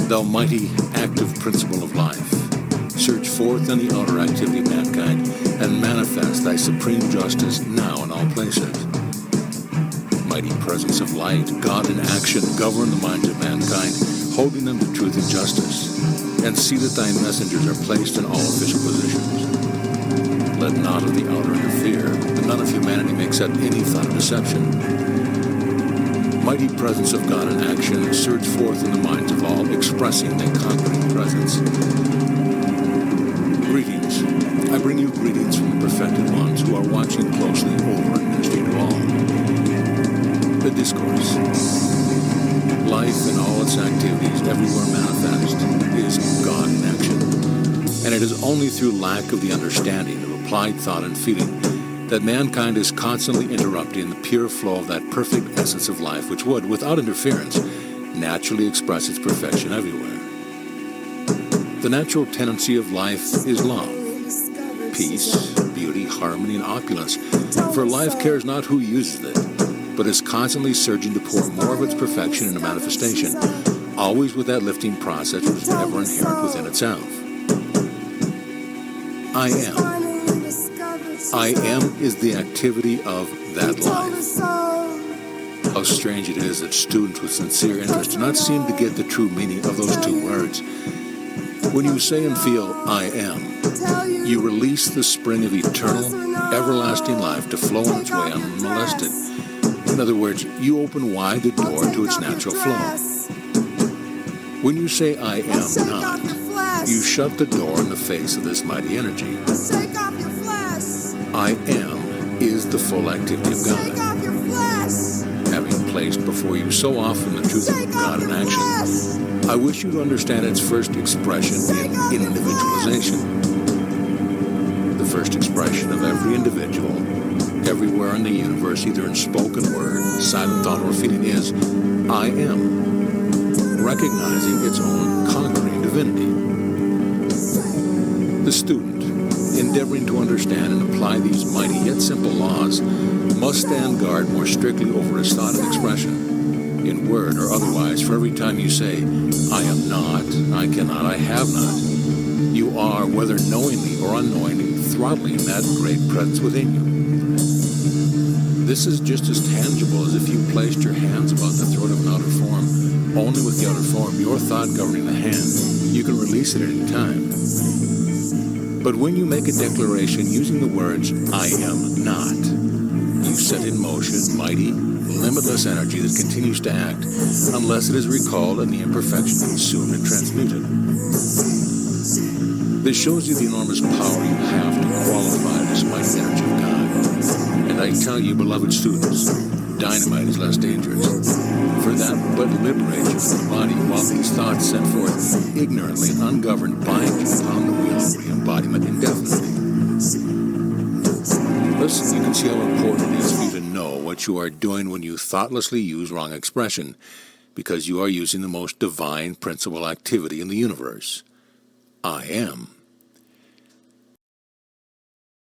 Thou mighty, active principle of life, search forth in the outer activity of mankind and manifest thy supreme justice now in all places. Mighty presence of light, God in action, govern the minds of mankind, holding them to truth and justice, and see that thy messengers are placed in all official positions. Let not of the outer interfere, that none of humanity may accept any thought of deception. Mighty presence of God in action, surge forth in the minds of all, expressing thy conquering presence. Greetings. I bring you greetings from the perfected ones who are watching closely over and ministering to all. The Discourse. Life in all its activities, everywhere manifest, is God in action. And it is only through lack of the understanding of applied thought and feeling that mankind is constantly interrupting the pure flow of that perfect essence of life which would, without interference, naturally express its perfection everywhere. The natural tendency of life is love, peace, beauty, harmony, and opulence, for life cares not who uses it, but is constantly surging to pour more of its perfection into manifestation, always with that lifting process which is ever inherent within itself. I am. I am is the activity of that life. How strange it is that students with sincere interest do not seem to get the true meaning of those two words. When you say and feel, I am, you release the spring of eternal, everlasting life to flow on its way unmolested. In other words, you open wide the door to its natural flow. When you say, I am not, you shut the door in the face of this mighty energy. I am is the full activity of God. Having placed before you so often the truth of God in action, I wish you to understand its first expression in individualization. The first expression of every individual, everywhere in the universe, either in spoken word, silent thought, or feeling, is I am, recognizing its own conquering divinity. The student, endeavoring to understand and apply these mighty yet simple laws, must stand guard more strictly over his thought and expression, in word or otherwise, for every time you say, I am not, I cannot, I have not, you are, whether knowingly or unknowingly, throttling that great presence within you. This is just as tangible as if you placed your hands about the throat of an outer form. Only with the outer form, your thought governing the hand, you can release it at any time. But when you make a declaration using the words, I am not, you set in motion mighty, limitless energy that continues to act unless it is recalled and the imperfection consumed and transmuted. This shows you the enormous power you have to qualify this mighty energy of God. And I tell you, beloved students, dynamite is less dangerous, for that but liberates you from the body, while these thoughts sent forth ignorantly and ungoverned bind you upon the wheel of re-embodiment indefinitely. Thus, you can see how important it is for you to know what you are doing when you thoughtlessly use wrong expression, because you are using the most divine principle activity in the universe. I am.